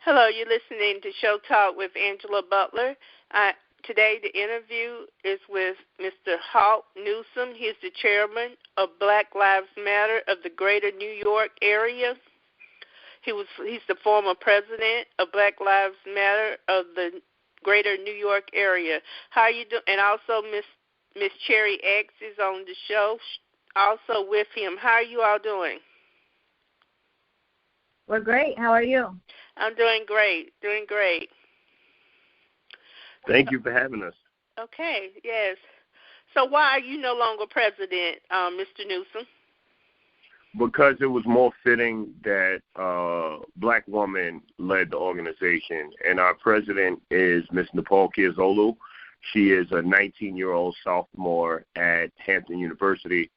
Hello, you're listening to Show Talk with Angela Butler. Today the interview is with Mr. Hawk Newsome. He's the chairman of Black Lives Matter of the Greater New York area. He's the former president of Black Lives Matter of the Greater New York area. How are you doing? And also Miss Cherry X is on the show, also with him. How are you all doing? We're great. How are you? I'm doing great. Thank you for having us. Okay, yes. So why are you no longer president, Mr. Newsome? Because it was more fitting that a black woman led the organization, and our president is Ms. Nepal Kiazolu. She is a 19-year-old sophomore at Hampton University,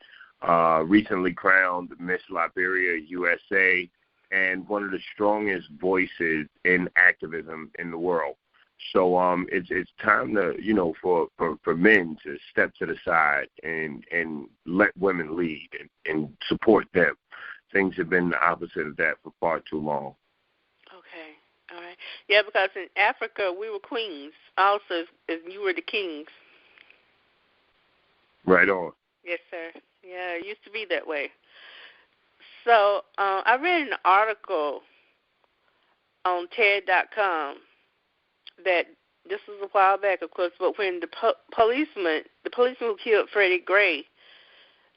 recently crowned Miss Liberia USA, and one of the strongest voices in activism in the world. So it's time to, for men to step to the side and let women lead and support them. Things have been the opposite of that for far too long. Okay, all right. Yeah, because in Africa we were queens also, and you were the kings. Right on. Yes, sir. Yeah, it used to be that way. So I read an article on TED.com that this was a while back, of course, but when the policeman who killed Freddie Gray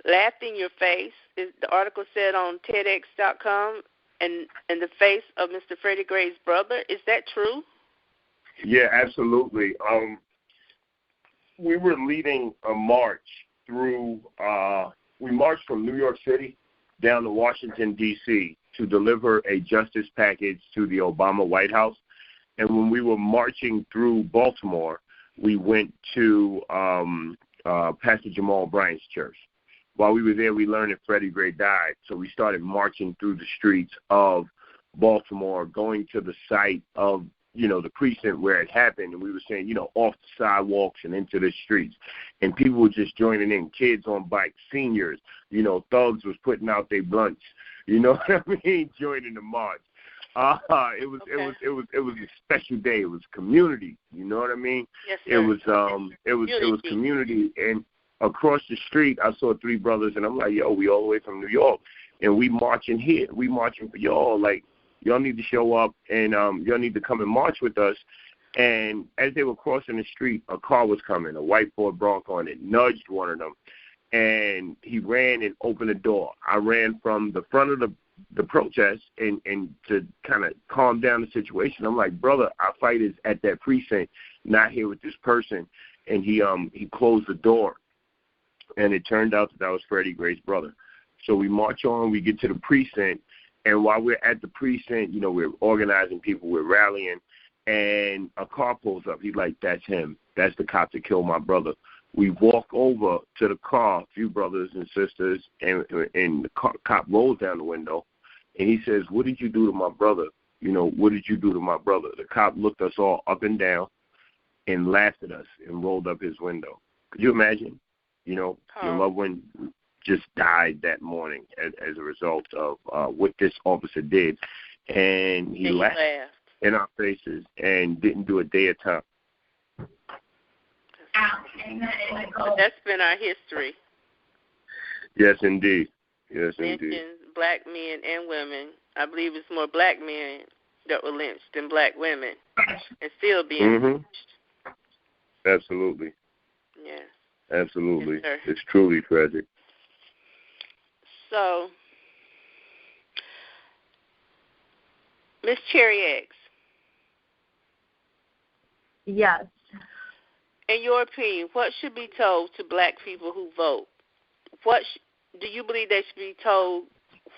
laughed in your face, the article said on TEDx.com, and the face of Mr. Freddie Gray's brother. Is that true? Yeah, absolutely. We were leading a march through, we marched from New York City down to Washington, D.C. to deliver a justice package to the Obama White House. And when we were marching through Baltimore, we went to Pastor Jamal Bryant's church. While we were there, we learned that Freddie Gray died. So we started marching through the streets of Baltimore, going to the site of, the precinct where it happened. And we were saying, off the sidewalks and into the streets. And people were just joining in, kids on bikes, seniors, thugs was putting out their blunts, joining the march. It was a special day. It was community. You know what I mean? Yes, sir. It was community. And across the street, I saw three brothers, and I'm like, yo, we all the way from New York, and we marching here. We marching for y'all. Like, y'all need to show up, and y'all need to come and march with us. And as they were crossing the street, a car was coming, a white Ford Bronco, and it nudged one of them. And he ran and opened the door. I ran from the front of the protest and to kind of calm down the situation. I'm like, brother, our fight is at that precinct, not here with this person. And he closed the door, and it turned out that was Freddie Gray's brother. So we march on, we get to the precinct, and while we're at the precinct, we're organizing people, we're rallying, and a car pulls up. He's like, that's him. That's the cop that killed my brother. We walk over to the car, a few brothers and sisters, and the cop rolls down the window, and he says, what did you do to my brother? What did you do to my brother? The cop looked us all up and down and laughed at us and rolled up his window. Could you imagine? Your loved one just died that morning as a result of what this officer did. And he laughed in our faces and didn't do a day of time. That's been our history. Yes, indeed. Black men and women. I believe it's more black men that were lynched than black women, and still being lynched. Absolutely. Yes. Absolutely. Yes, it's truly tragic. So, Miss Cherry X. Yes. In your opinion, what should be told to black people who vote? Do you believe they should be told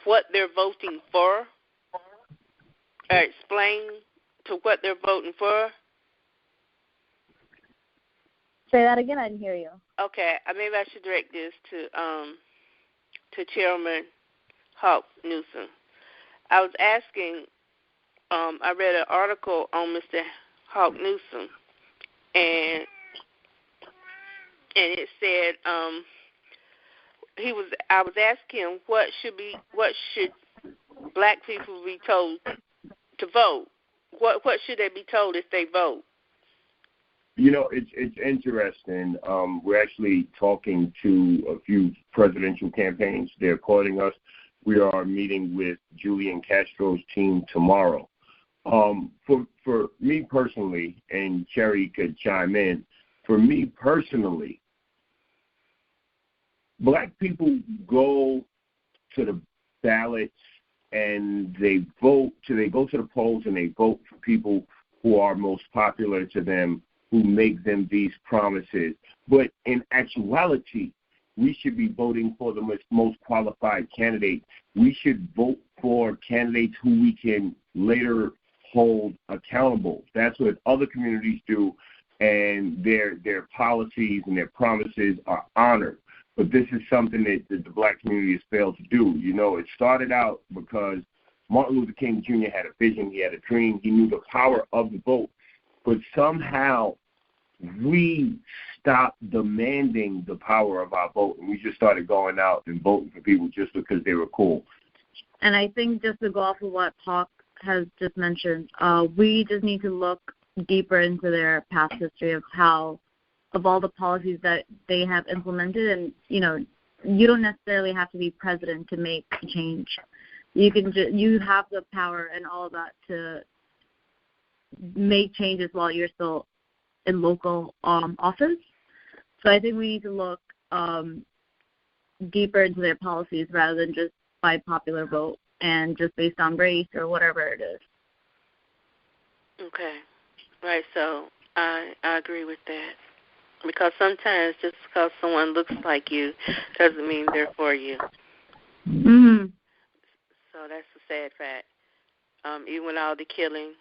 what they're voting for? Or explain to what they're voting for? Say that again. I didn't hear you. Okay, maybe I should direct this to Chairman Hawk Newsome. I was asking. I read an article on Mr. Hawk Newsome, and it said I was asking him what should black people be told to vote? What should they be told if they vote? You know, it's interesting. We're actually talking to a few presidential campaigns. They're calling us. We are meeting with Julian Castro's team tomorrow. For me personally, and Cherry could chime in, for me personally, black people go to the ballots and they go to the polls and they vote for people who are most popular to them, who make them these promises. But in actuality, we should be voting for the most qualified candidate. We should vote for candidates who we can later hold accountable. That's what other communities do, and their policies and their promises are honored. But this is something that the black community has failed to do. You know, it started out because Martin Luther King Jr. had a vision, he had a dream, he knew the power of the vote. But somehow we stopped demanding the power of our vote, and we just started going out and voting for people just because they were cool. And I think just to go off of what Hawk has just mentioned, we just need to look deeper into their past history of all the policies that they have implemented. And, you know, you don't necessarily have to be president to make a change. You have the power and all of that to make changes while you're still in local office. So I think we need to look deeper into their policies rather than just by popular vote and just based on race or whatever it is. Okay. Right, so I agree with that. Because sometimes just because someone looks like you doesn't mean they're for you. Mm-hmm. So that's a sad fact. Even with all the killing,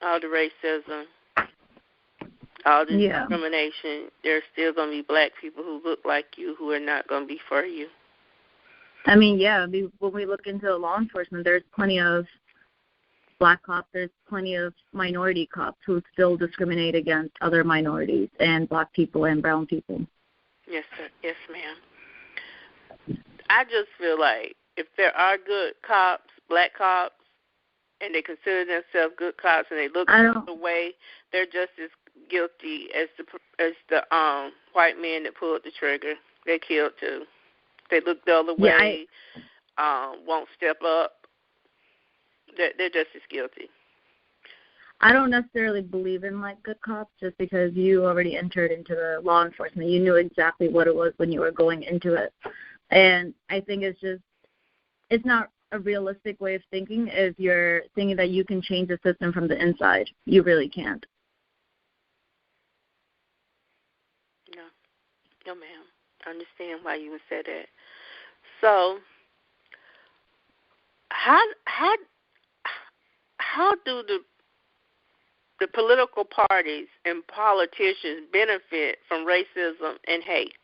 all the racism, all the discrimination, there's still going to be black people who look like you who are not going to be for you. I mean, when we look into law enforcement, there's plenty of black cops, there's plenty of minority cops who still discriminate against other minorities and black people and brown people. Yes, sir. Yes, ma'am. I just feel like if there are good cops, black cops, and they consider themselves good cops and they look the way, they're just as guilty as the white men that pulled the trigger. They killed too. They look the other way, won't step up. They're just as guilty. I don't necessarily believe in, like, good cops just because you already entered into the law enforcement. You knew exactly what it was when you were going into it. And I think it's not a realistic way of thinking if you're thinking that you can change the system from the inside. You really can't. No, ma'am. I understand why you would say that. So, how do the political parties and politicians benefit from racism and hate?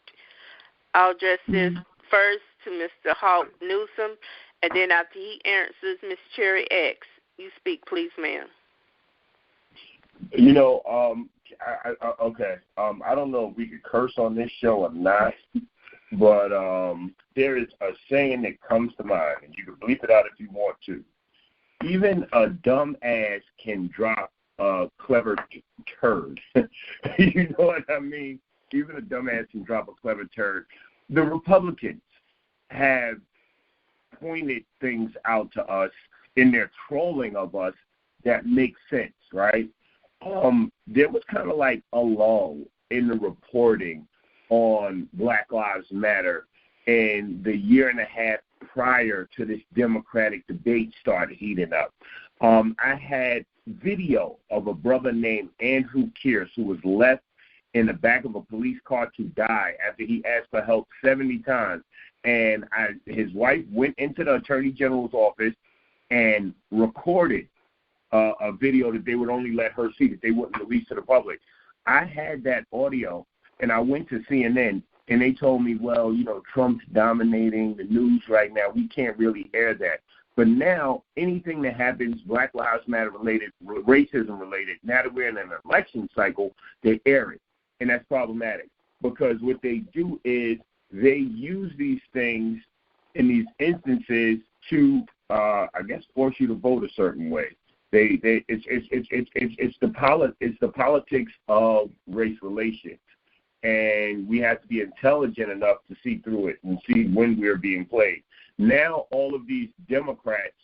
I'll address this first to Mr. Hawk Newsome, and then after he answers, Ms. Cherry X. You speak, please, ma'am. You know, okay. I don't know if we could curse on this show or not, but there is a saying that comes to mind, and you can bleep it out if you want to. Even a dumb ass can drop a clever turd. You know what I mean? Even a dumb ass can drop a clever turd. The Republicans have pointed things out to us in their trolling of us that makes sense, right? There was kind of like a lull in the reporting on Black Lives Matter in the year and a half prior to this Democratic debate started heating up. I had video of a brother named Andrew Kearse who was left in the back of a police car to die after he asked for help 70 times. And his wife went into the Attorney General's office and recorded a video that they would only let her see, that they wouldn't release to the public. I had that audio, and I went to CNN, and they told me, well, you know, Trump's dominating the news right now. We can't really air that. But now anything that happens Black Lives Matter related, racism related, now that we're in an election cycle, they air it. And that's problematic because what they do is they use these things in these instances to, I guess, force you to vote a certain way. It's the politics of race relations, and we have to be intelligent enough to see through it and see when we're being played. Now, all of these Democrats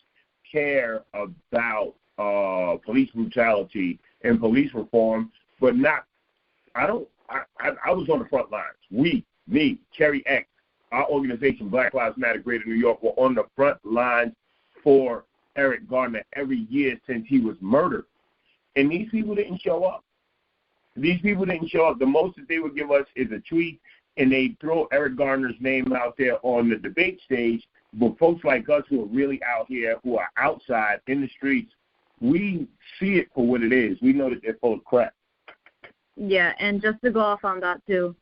care about police brutality and police reform, but not. I was on the front lines. Me, Cherry X, our organization, Black Lives Matter, Greater New York, were on the front lines for Eric Garner every year since he was murdered. And these people didn't show up. The most that they would give us is a tweet, and they throw Eric Garner's name out there on the debate stage. But folks like us who are really out here, who are outside in the streets, we see it for what it is. We know that they're full of crap. Yeah, and just to go off on that too,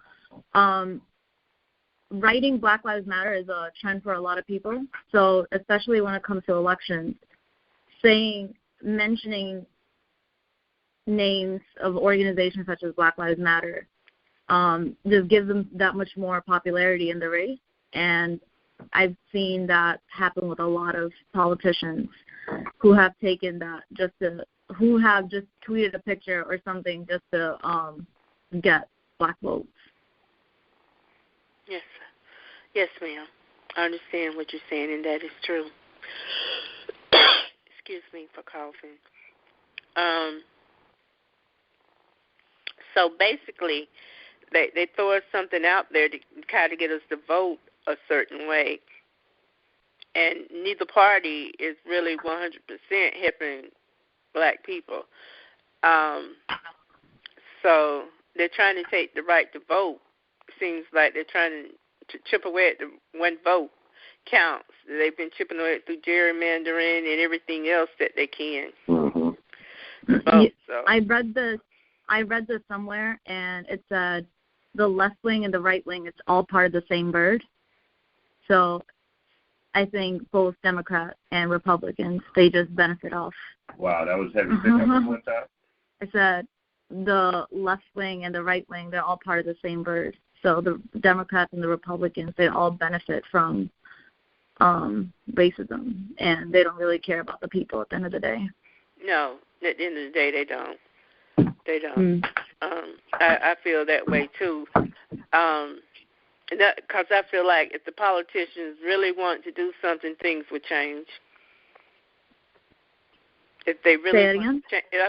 writing Black Lives Matter is a trend for a lot of people. So especially when it comes to elections, mentioning names of organizations such as Black Lives Matter just gives them that much more popularity in the race. And I've seen that happen with a lot of politicians who have taken that who have just tweeted a picture or something just to get black votes. Yes, yes, ma'am. I understand what you're saying, and that is true. Excuse me for coughing. So basically, they throw us something out there to kind of get us to vote a certain way, and neither party is really 100% helping black people. So they're trying to take the right to vote. Seems like they're trying to chip away at the one vote counts. They've been chipping away through gerrymandering and everything else that they can. Mm-hmm. So. I read this somewhere, and it said the left wing and the right wing, it's all part of the same bird. So I think both Democrats and Republicans, they just benefit off. Wow, that was heavy. One time? I said the left wing and the right wing, they're all part of the same bird. So the Democrats and the Republicans, they all benefit from racism, and they don't really care about the people at the end of the day. No, at the end of the day, they don't. They don't. I feel that way, too. Because I feel like if the politicians really want to do something, things would change. If they really Say it again?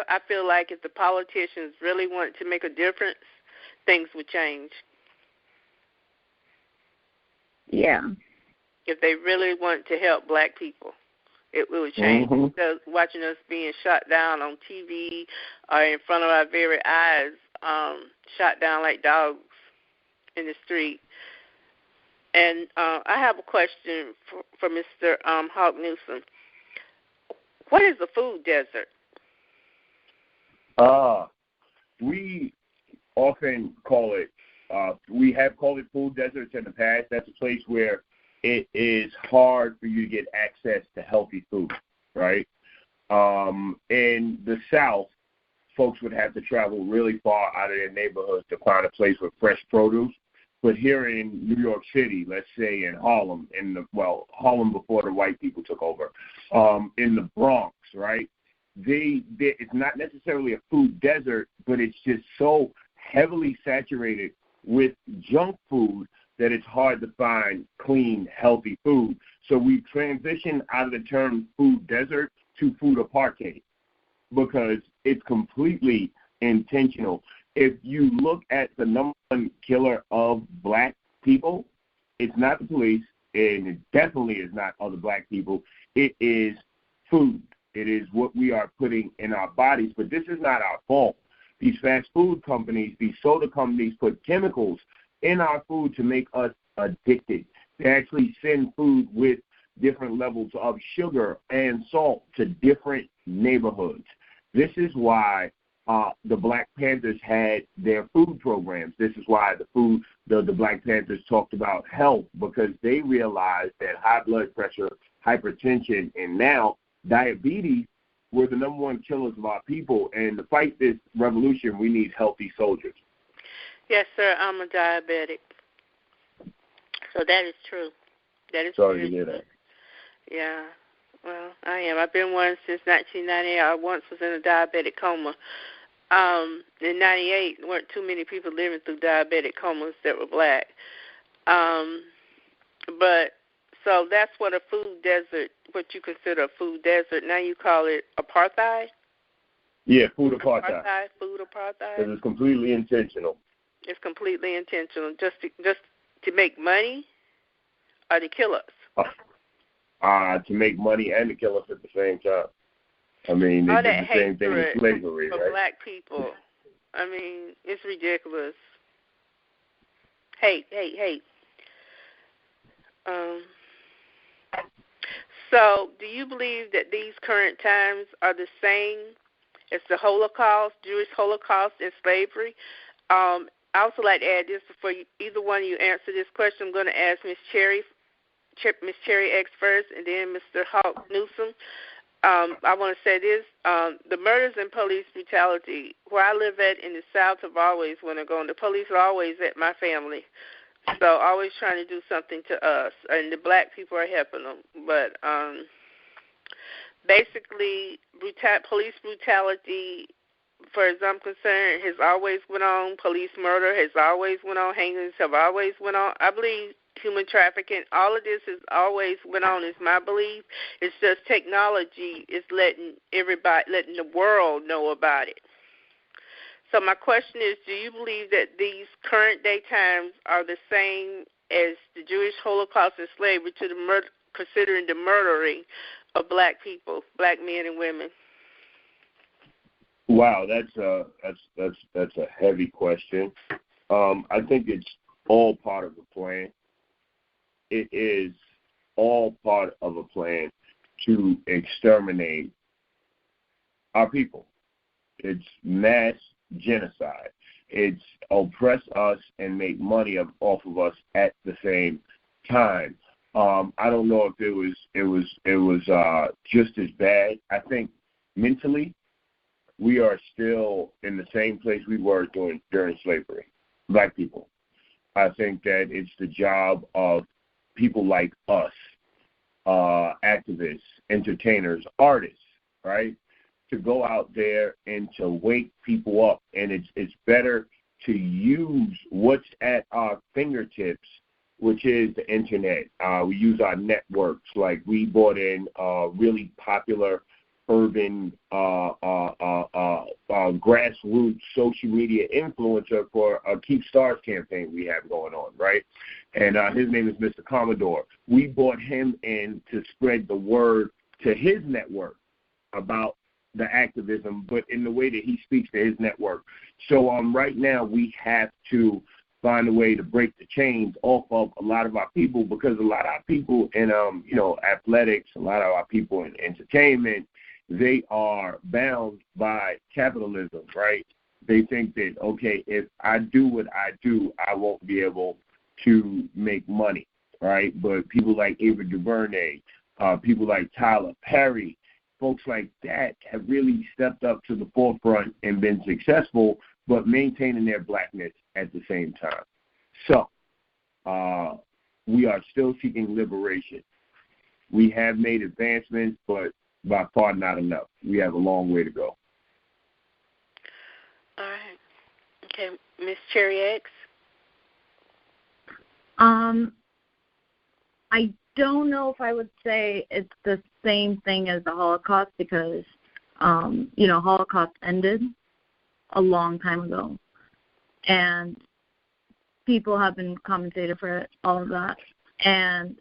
I feel like if the politicians really want to make a difference, things would change. Yeah. If they really want to help black people, it would change. Mm-hmm. Because watching us being shot down on TV or in front of our very eyes, shot down like dogs in the street. And I have a question for Mr. Hawk Newsome. What is a food desert? We often call it, we have called it food deserts in the past. That's a place where it is hard for you to get access to healthy food, right? In the South, folks would have to travel really far out of their neighborhoods to find a place with fresh produce. But here in New York City, let's say in Harlem, Harlem before the white people took over, in the Bronx, right? It's not necessarily a food desert, but it's just so heavily saturated with junk food that it's hard to find clean, healthy food. So we transitioned out of the term food desert to food apartheid because it's completely intentional. If you look at the number one killer of black people, it's not the police, and it definitely is not other black people. It is food. It is what we are putting in our bodies. But this is not our fault. These fast food companies, these soda companies put chemicals in our food to make us addicted. They actually send food with different levels of sugar and salt to different neighborhoods. This is why the Black Panthers had their food programs. This is why the Black Panthers talked about health, because they realized that high blood pressure, hypertension, and now diabetes were the number one killers of our people. And to fight this revolution, we need healthy soldiers. Yes, sir. I'm a diabetic. So that is true. That is Sorry to hear that. Yeah. Well, I am. I've been one since 1998. I once was in a diabetic coma. In 98, there weren't too many people living through diabetic comas that were black. But so that's what a food desert, what you consider a food desert. Now you call it apartheid? Yeah, food apartheid. Food apartheid. Because it's completely intentional. It's completely intentional, just to make money or to kill us. To make money and to kill us at the same time. I mean, they did the same thing with slavery, for right? Black people. I mean, it's ridiculous. Hate. So, do you believe that these current times are the same as the Holocaust, Jewish Holocaust, and slavery? I also like to add this before either one of you answer this question. I'm going to ask Miss Cherry X first, and then Mr. Hawk Newsome. I want to say this. The murders and police brutality, where I live at in the South, have always when they're going. The police are always at my family. So always trying to do something to us. And the black people are helping them. But basically, police brutality, as far as I'm concerned, has always went on. Police murder has always went on. Hangings have always went on. I believe human trafficking, all of this has always went on, is my belief. It's just technology is letting the world know about it. So my question is, do you believe that these current day times are the same as the Jewish Holocaust and slavery considering the murdering of black people, black men and women? Wow, that's a heavy question. I think it's all part of the plan. It is all part of a plan to exterminate our people. It's mass genocide. It's oppress us and make money off of us at the same time. I don't know if it was just as bad. I think mentally we are still in the same place we were during slavery, black people. I think that it's the job of people like us, activists, entertainers, artists, right, to go out there and to wake people up. And it's better to use what's at our fingertips, which is the internet. We use our networks. Like we brought in really popular urban grassroots social media influencer for a Keep Stars campaign we have going on, right? And his name is Mr. Commodore. We brought him in to spread the word to his network about the activism, but in the way that he speaks to his network. So right now we have to find a way to break the chains off of a lot of our people, because a lot of our people in athletics, a lot of our people in entertainment, they are bound by capitalism, right? They think that, okay, if I do what I do, I won't be able to make money, right? But people like Ava DuVernay, people like Tyler Perry, folks like that have really stepped up to the forefront and been successful, but maintaining their blackness at the same time. So we are still seeking liberation. We have made advancements, but by far not enough. We have a long way to go. All right. Okay, Miss Cherry X. I don't know if I would say it's the same thing as the Holocaust, because, Holocaust ended a long time ago, and people have been compensated for all of that. And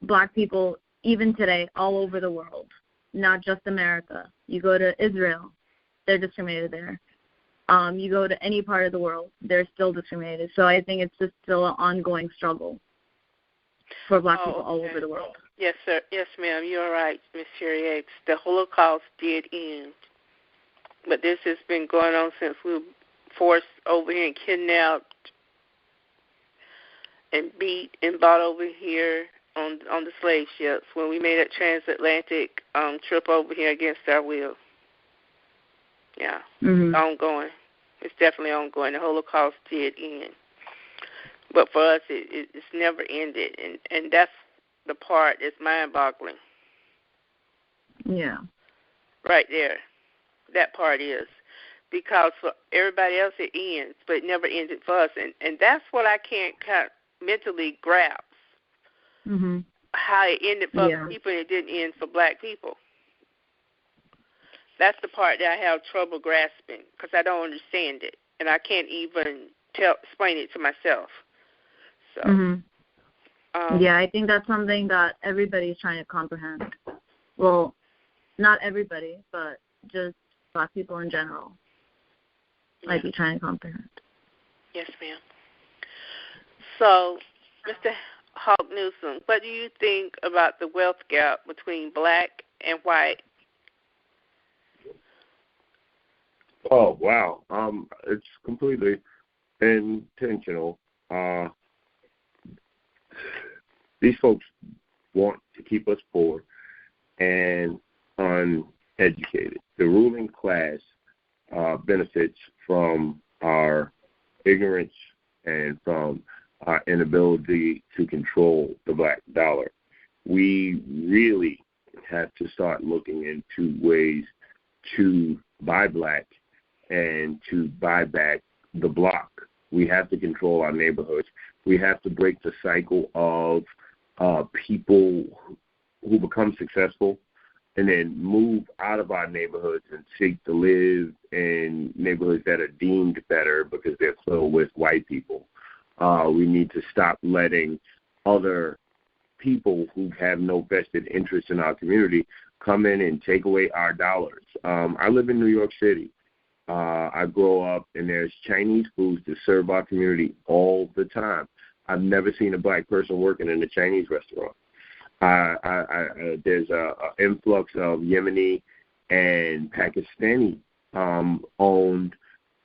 black people, even today, all over the world, not just America. You go to Israel, they're discriminated there. You go to any part of the world, they're still discriminated. So I think it's just still an ongoing struggle for black people all over the world. Yes, sir. Yes, ma'am. You're right, Ms. Cherry X. The Holocaust did end. But this has been going on since we were forced over here and kidnapped and beat and brought over here on the slave ships when we made that transatlantic trip over here against our will. Yeah, It's ongoing. It's definitely ongoing. The Holocaust did end. But for us, it's never ended. And that's the part that's mind-boggling. Yeah. Right there. That part is. Because for everybody else it ends, but it never ended for us. And that's what I can't mentally grasp. Mm-hmm. How it ended for other people and it didn't end for black people. That's the part that I have trouble grasping because I don't understand it. And I can't even explain it to myself. So, I think that's something that everybody's trying to comprehend. Well, not everybody, but just black people in general might be trying to comprehend. Yes, ma'am. So, Mr. Hawk Newsome, what do you think about the wealth gap between black and white? Oh, wow. It's completely intentional. These folks want to keep us poor and uneducated. The ruling class benefits from our ignorance and from our inability to control the black dollar. We really have to start looking into ways to buy black and to buy back the block. We have to control our neighborhoods. We have to break the cycle of people who become successful and then move out of our neighborhoods and seek to live in neighborhoods that are deemed better because they're filled with white people. We need to stop letting other people who have no vested interest in our community come in and take away our dollars. I live in New York City. I grow up, and there's Chinese foods that serve our community all the time. I've never seen a black person working in a Chinese restaurant. There's an influx of Yemeni and Pakistani owned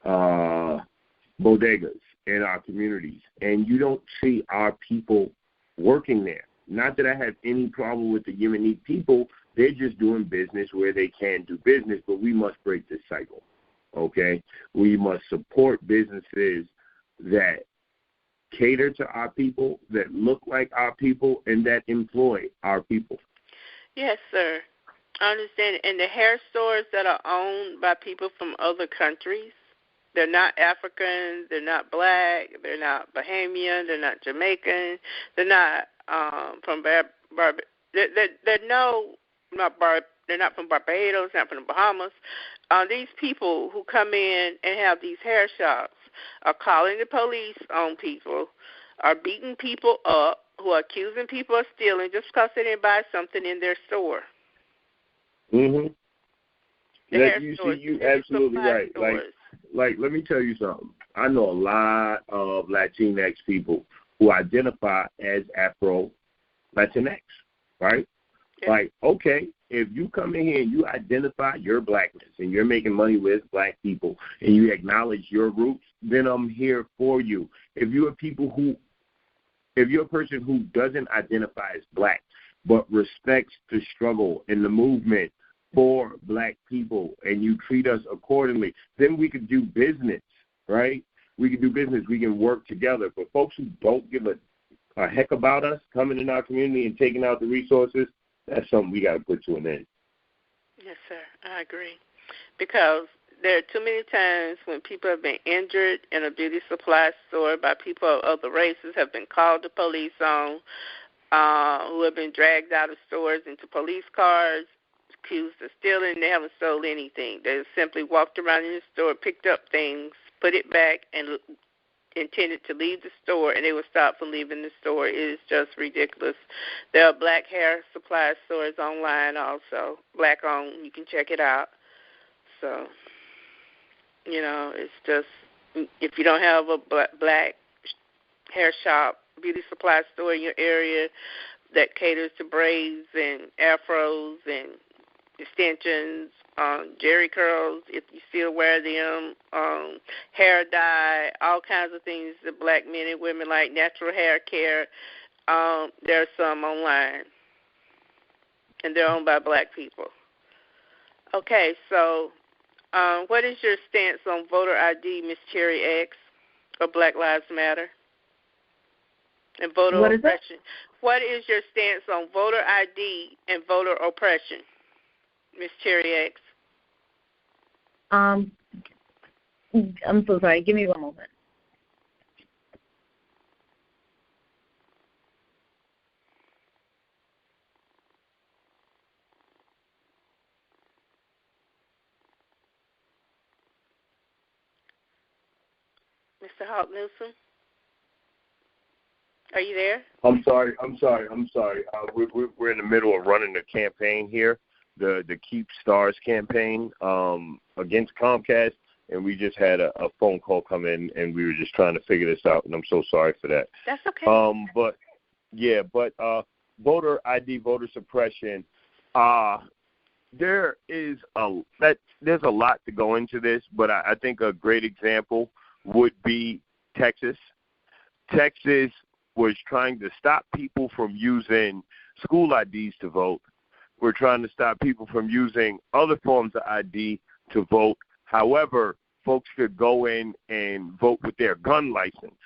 bodegas in our communities, and you don't see our people working there. Not that I have any problem with the Yemeni people. They're just doing business where they can do business, but we must break this cycle, okay? We must support businesses that cater to our people, that look like our people, and that employ our people. Yes, sir. I understand. And the hair stores that are owned by people from other countries, they're not African, they're not black, they're not Bahamian, they're not Jamaican, they're not from they're not from Barbados, not from the Bahamas. These people who come in and have these hair shops are calling the police on people, are beating people up, who are accusing people of stealing just because they didn't buy something in their store. Mm-hmm. You're absolutely right. Like, let me tell you something. I know a lot of Latinx people who identify as Afro-Latinx, right? Yeah. Like, okay, if you come in here and you identify your blackness and you're making money with black people and you acknowledge your roots, then I'm here for you. If you're a person who doesn't identify as black but respects the struggle and the movement for black people and you treat us accordingly, then we could do business, right? We can do business. We can work together. But folks who don't give a heck about us coming in our community and taking out the resources, that's something we got to put to an end. Yes, sir. I agree. Because there are too many times when people have been injured in a beauty supply store by people of other races, have been called the police on, who have been dragged out of stores into police cars, accused of stealing. They haven't stolen anything. They simply walked around in the store, picked up things, put it back, and intended to leave the store, and they were stopped from leaving the store. It is just ridiculous. There are black hair supply stores online also, black-owned. You can check it out. So, it's just, if you don't have a black hair shop, beauty supply store in your area that caters to braids and afros and extensions, jerry curls, if you still wear them, hair dye, all kinds of things that black men and women like, natural hair care. There are some online, and they're owned by black people. Okay, so what is your stance on voter ID, Ms. Cherry X, or Black Lives Matter? And voter oppression. what is your stance on voter ID and voter oppression, Ms. Cherry X? I'm so sorry. Give me one moment. Mr. Hawk Newsome? Are you there? I'm sorry. We're in the middle of running a campaign here, the Keep Stars campaign against Comcast, and we just had a phone call come in, and we were just trying to figure this out, and I'm so sorry for that. That's okay. But voter ID, voter suppression, there's a lot to go into this, but I think a great example would be Texas. Texas was trying to stop people from using school IDs to vote. We're trying to stop people from using other forms of ID to vote. However, folks could go in and vote with their gun license.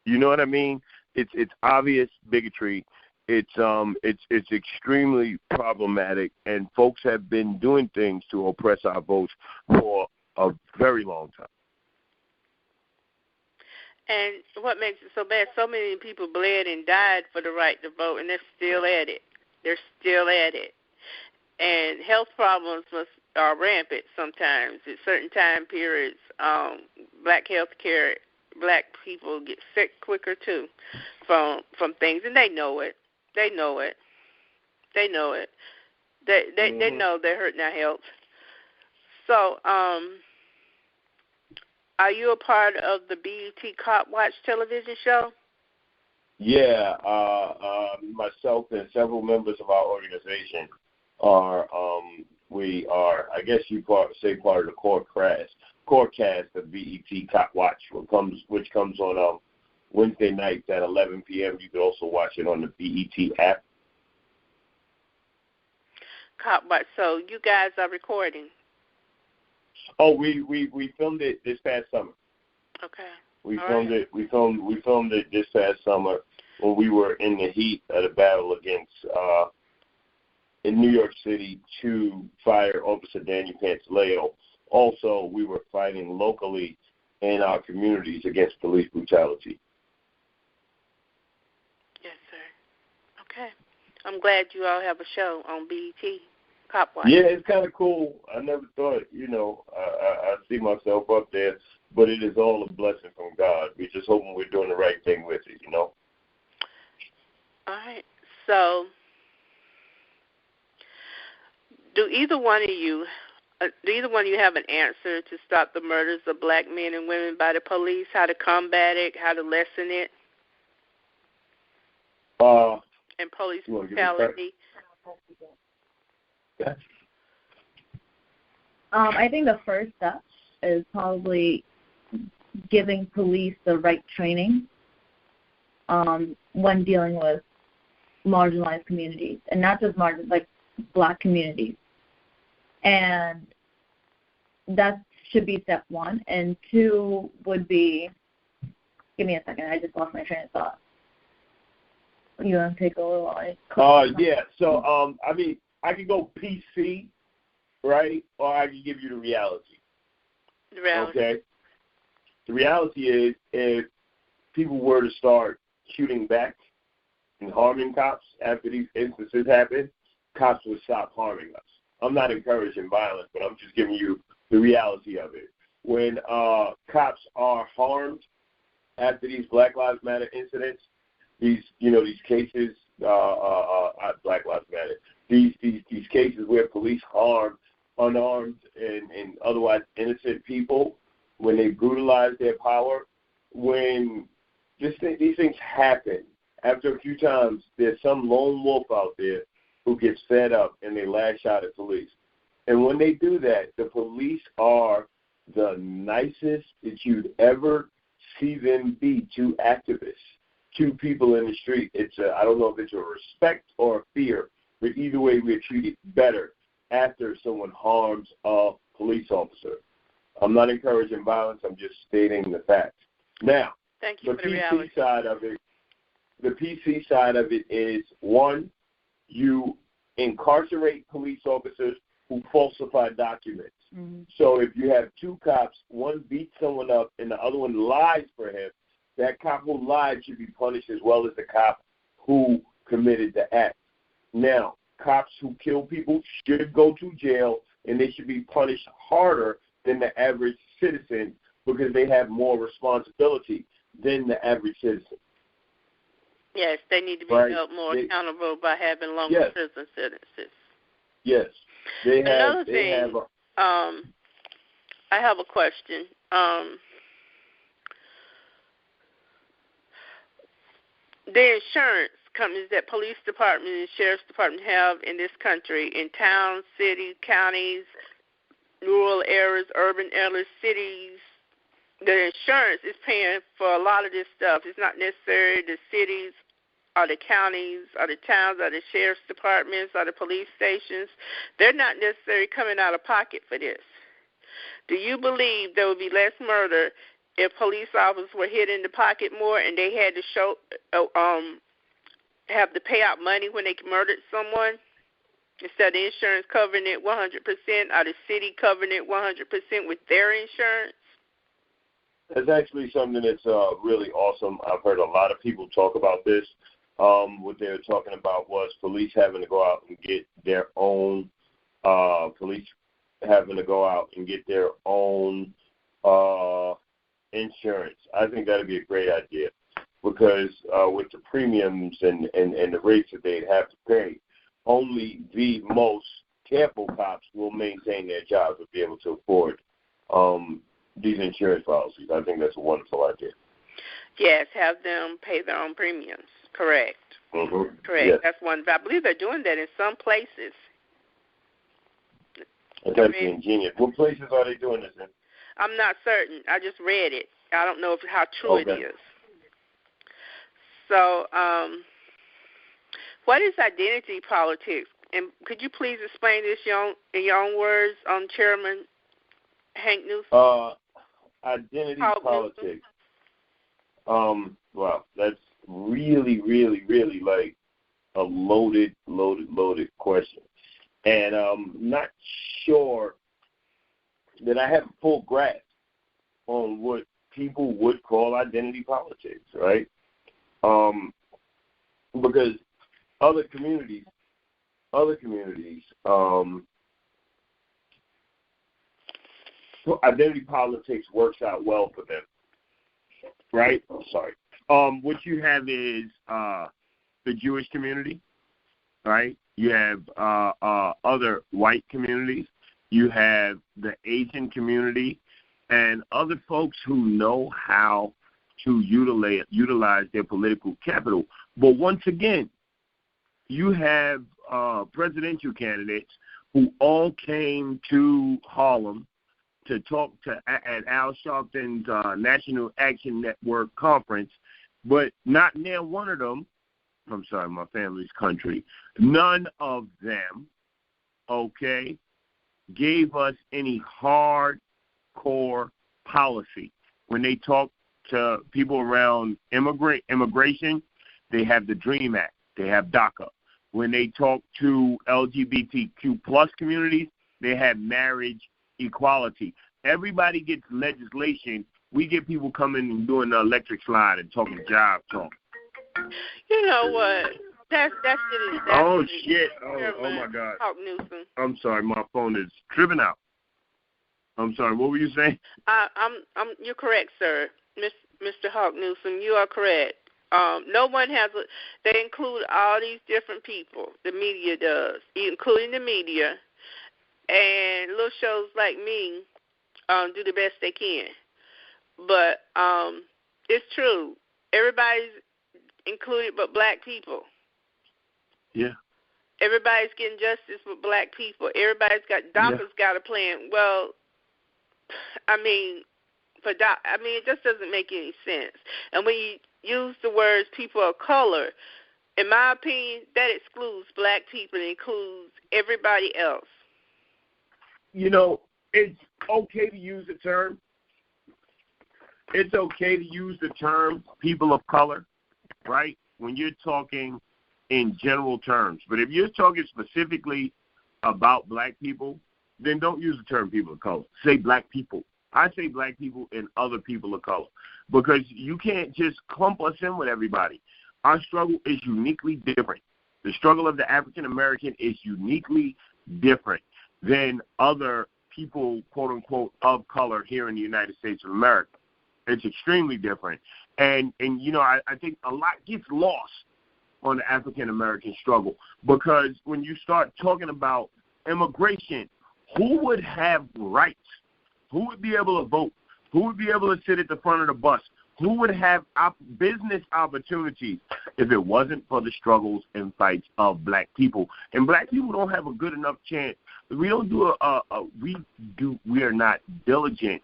You know what I mean? It's obvious bigotry. It's extremely problematic, and folks have been doing things to oppress our votes for a very long time. And what makes it so bad, so many people bled and died for the right to vote, and they're still at it. And health problems are rampant sometimes. At certain time periods, black people get sick quicker, too, from things, and they know it. They know They know they're hurting our health. So, are you a part of the BET Cop Watch television show? Yeah, myself and several members of our organization are, I guess you say part of the core cast of BET Cop Watch, which comes on Wednesday nights at 11 p.m. You can also watch it on the BET app. Cop Watch. So you guys are recording. Oh, we filmed it this past summer. Okay. We filmed it this past summer when we were in the heat of the battle against in New York City to fire Officer Daniel Pantaleo. Also, we were fighting locally in our communities against police brutality. Yes, sir. Okay. I'm glad you all have a show on BET. Yeah, it's kind of cool. I never thought, I see myself up there, but it is all a blessing from God. We're just hoping we're doing the right thing with it, All right. So, do either one of you have an answer to stop the murders of black men and women by the police? How to combat it? How to lessen it? And police brutality. Yeah. I think the first step is probably giving police the right training when dealing with marginalized communities, and not just like black communities. And that should be step one. And two would be, give me a second, I just lost my train of thought. You want to take over while I yeah. So, I could go PC, right? Or I could give you the reality. The reality. Okay? The reality is if people were to start shooting back and harming cops after these instances happen, cops would stop harming us. I'm not encouraging violence, but I'm just giving you the reality of it. When cops are harmed after these Black Lives Matter incidents, these cases, Black Lives Matter, these cases where police harm unarmed and otherwise innocent people, when they brutalize their power, when these things happen, after a few times, there's some lone wolf out there who gets fed up and they lash out at police. And when they do that, the police are the nicest that you'd ever see them be to activists, to people in the street. I don't know if it's a respect or a fear, but either way, we're treated better after someone harms a police officer. I'm not encouraging violence. I'm just stating the facts. Now, thank you the for the PC reality. side of it, the PC side of it is, one, you incarcerate police officers who falsify documents. Mm-hmm. So if you have two cops, one beats someone up and the other one lies for him, that cop who lied should be punished as well as the cop who committed the act. Now, cops who kill people should go to jail, and they should be punished harder than the average citizen because they have more responsibility than the average citizen. Yes, they need to be held more accountable by having longer prison sentences. Yes. Another thing, I have a question. The insurance companies that police department and sheriff's department have in this country, in towns, cities, counties, rural areas, urban areas, cities, the insurance is paying for a lot of this stuff. It's not necessarily the cities or the counties or the towns or the sheriff's departments or the police stations. They're not necessarily coming out of pocket for this. Do you believe there would be less murder if police officers were hit in the pocket more and they had to have to pay out money when they murdered someone instead of the insurance covering it 100% or the city covering it 100% with their insurance? That's actually something that's really awesome. I've heard a lot of people talk about this. What they were talking about was police having to go out and get their own insurance. I think that would be a great idea because with the premiums and the rates that they'd have to pay, only the most careful cops will maintain their jobs and be able to afford these insurance policies. I think that's a wonderful idea. Yes, have them pay their own premiums. Correct. Mm-hmm. Correct. Yes. That's one. I believe they're doing that in some places. That's actually ingenious. What places are they doing this in? I'm not certain. I just read it. I don't know how true it is. So, what is identity politics? And could you please explain this in your own words, Chairman Hank Newsome? Identity politics. Well, that's really, really, really like a loaded question. And I'm not sure that I have a full grasp on what people would call identity politics, right? Because other communities, identity politics works out well for them, right? I'm sorry. What you have is the Jewish community, right? You have other white communities. You have the Asian community and other folks who know how to utilize their political capital. But once again, you have presidential candidates who all came to Harlem to talk at Al Sharpton's National Action Network conference, but not near one of them, I'm sorry, my family's country, none of them, gave us any hardcore policy. When they talk to people around immigration, they have the DREAM Act, they have DACA. When they talk to LGBTQ plus communities, they have marriage equality. Everybody gets legislation. We get people coming and doing the electric slide and talking job talk. You know what? That's it. Oh, shit. Oh, my God. Hawk Newsome. I'm sorry. My phone is tripping out. I'm sorry. What were you saying? You're correct, sir. Mr. Hawk Newsome, you are correct. No one has they include all these different people. The media does, including the media. And little shows like me do the best they can. But it's true. Everybody's included but black people. Yeah. Everybody's getting justice but black people. Everybody's got DACA's got a plan. Well, it just doesn't make any sense. And when you use the words people of color, in my opinion, that excludes black people and includes everybody else. You know, it's okay to use the term. It's okay to use the term people of color, right? when you're talking in general terms. But if you're talking specifically about black people, then don't use the term people of color. Say black people. I say black people and other people of color, because you can't just clump us in with everybody. Our struggle is uniquely different. The struggle of the African American is uniquely different than other people, quote unquote, of color here in the United States of America. It's extremely different. And you know, I think a lot gets lost on the African American struggle, because when you start talking about immigration, who would have rights? Who would be able to vote? Who would be able to sit at the front of the bus? Who would have business opportunities if it wasn't for the struggles and fights of black people? And black people don't have a good enough chance. We don't do we are not diligent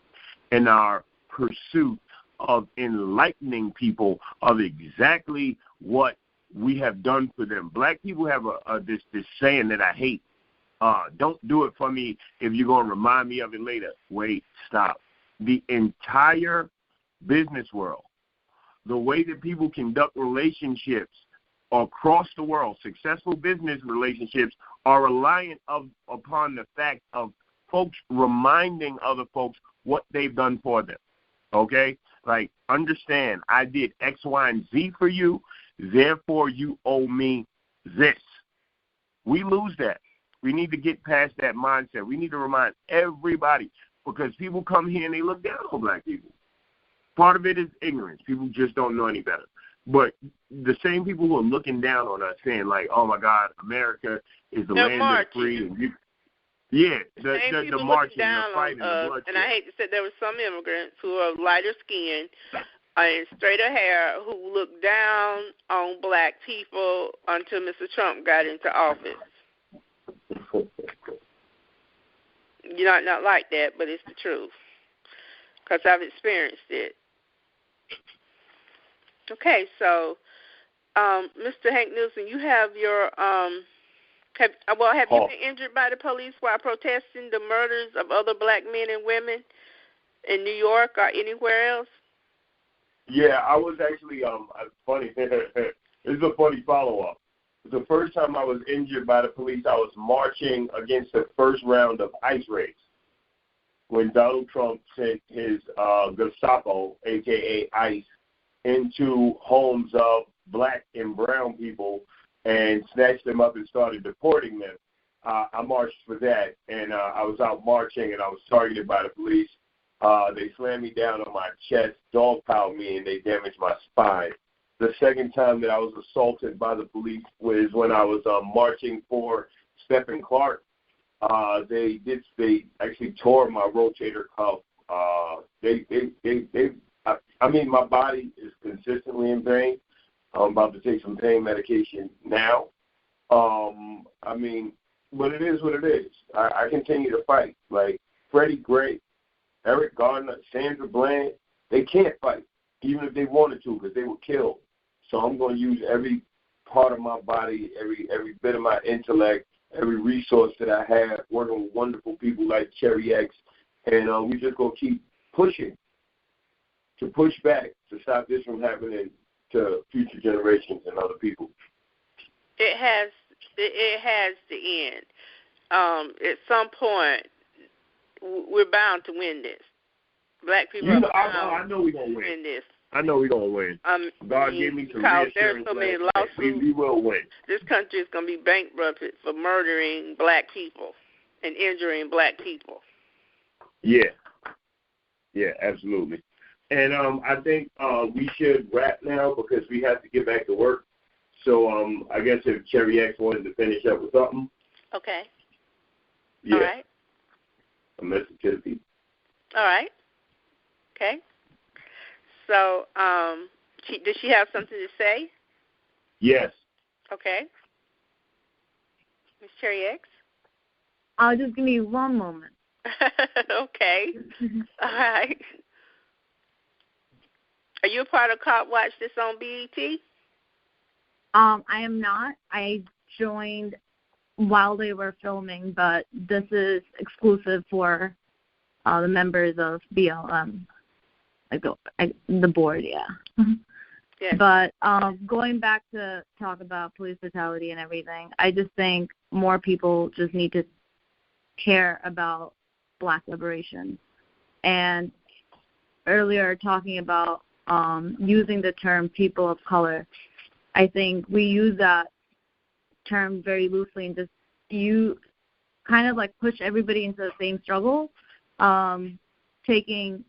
in our pursuit of enlightening people of exactly what we have done for them. Black people have this saying that I hate. Don't do it for me if you're going to remind me of it later. Wait, stop. The entire business world, the way that people conduct relationships across the world, successful business relationships, are reliant upon the fact of folks reminding other folks what they've done for them. Okay? Like, understand, I did X, Y, and Z for you, therefore you owe me this. We lose that. We need to get past that mindset. We need to remind everybody, because people come here and they look down on black people. Part of it is ignorance. People just don't know any better. But the same people who are looking down on us, saying like, "Oh my God, America is the land of the free." And the marching, the fighting, the bloodshed. And I hate to say, there were some immigrants who are lighter skinned and straighter hair who looked down on black people until Mr. Trump got into office. You're not like that, but it's the truth, because I've experienced it. Okay, so Mr. Hank Newsome, you have your have you been injured by the police while protesting the murders of other black men and women in New York or anywhere else? Yeah, I was actually funny. This is a funny follow-up. The first time I was injured by the police, I was marching against the first round of ICE raids when Donald Trump sent his Gestapo, a.k.a. ICE, into homes of black and brown people and snatched them up and started deporting them. I marched for that, and I was out marching, and I was targeted by the police. They slammed me down on my chest, dogpiled me, and they damaged my spine. The second time that I was assaulted by the police was when I was marching for Stephen Clark. They actually tore my rotator cuff. My body is consistently in pain. I'm about to take some pain medication now. But it is what it is. I continue to fight. Like Freddie Gray, Eric Gardner, Sandra Bland, they can't fight, even if they wanted to, because they were killed. So I'm going to use every part of my body, every bit of my intellect, every resource that I have, working with wonderful people like Cherry X, and we just going to keep pushing to push back to stop this from happening to future generations and other people. It has to end. At some point, we're bound to win this. Black people are bound I know we're going to win this. I know we're going to win. God gave me some reassurance. There's so many lawsuits. We will win. This country is going to be bankrupted for murdering black people and injuring black people. Yeah, absolutely. And I think we should wrap now because we have to get back to work. So I guess if Cherry X wanted to finish up with something. Okay. Yeah. All right. A message to the people. All right. Okay. So, does she have something to say? Yes. Okay. Ms. Cherry X? Just give me one moment. Okay. All right. Are you a part of Cop Watch that's on BET? I am not. I joined while they were filming, but this is exclusive for the members of BLM. Like the board, yeah. Yes. But going back to talk about police brutality and everything, I just think more people just need to care about Black liberation. And earlier talking about using the term people of color, I think we use that term very loosely and just you kind of like push everybody into the same struggle, taking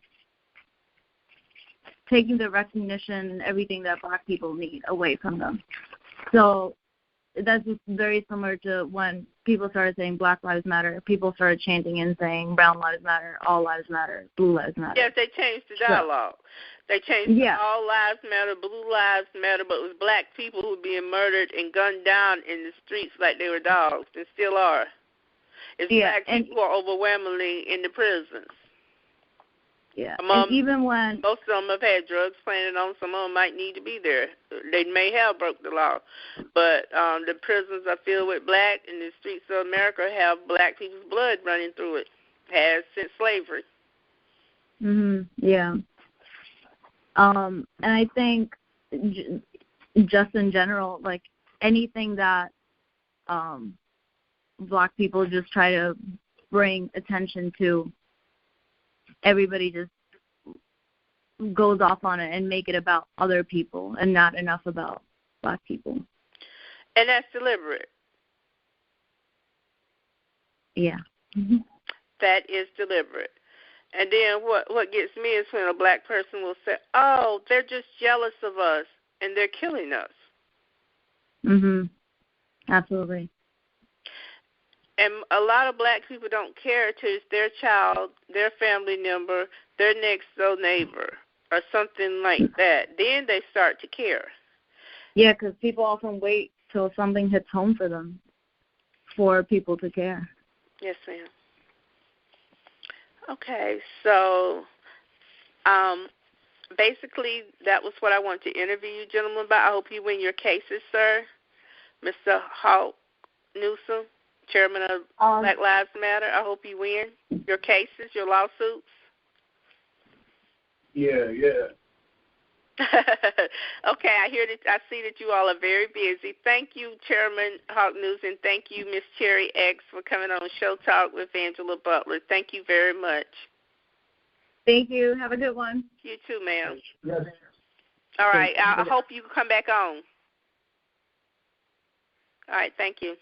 the recognition and everything that Black people need away from them. So that's just very similar to when people started saying Black Lives Matter, people started chanting and saying Brown Lives Matter, All Lives Matter, Blue Lives Matter. Yes, they changed the dialogue. They changed All Lives Matter, Blue Lives Matter, but it was Black people who were being murdered and gunned down in the streets like they were dogs and still are. It's Black people who are overwhelmingly in the prisons. Yeah, and even when most of them have had drugs planted on, some of them might need to be there. They may have broke the law, but the prisons are filled with Black, and the streets of America have Black people's blood running through it. Has since slavery. Yeah. And I think just in general, like anything that Black people just try to bring attention to, everybody just goes off on it and make it about other people and not enough about Black people. And that's deliberate. Yeah. That is deliberate. And then what gets me is when a Black person will say, oh, they're just jealous of us and they're killing us. Absolutely. And a lot of Black people don't care till it's their child, their family member, their next door neighbor, or something like that. Then they start to care. Yeah, because people often wait till something hits home for them for people to care. Yes, ma'am. Okay, so basically that was what I wanted to interview you gentlemen about. I hope you win your cases, sir. Mr. Hawk Newsome, Chairman of Black Lives Matter, I hope you win your cases, your lawsuits. Yeah. Okay, I see that you all are very busy. Thank you, Chairman Hawk Newsome. Thank you, Miss Cherry X, for coming on Show Talk with Angela Butler. Thank you very much. Thank you. Have a good one. You too, ma'am. Yes. All right. I hope you come back on. All right. Thank you.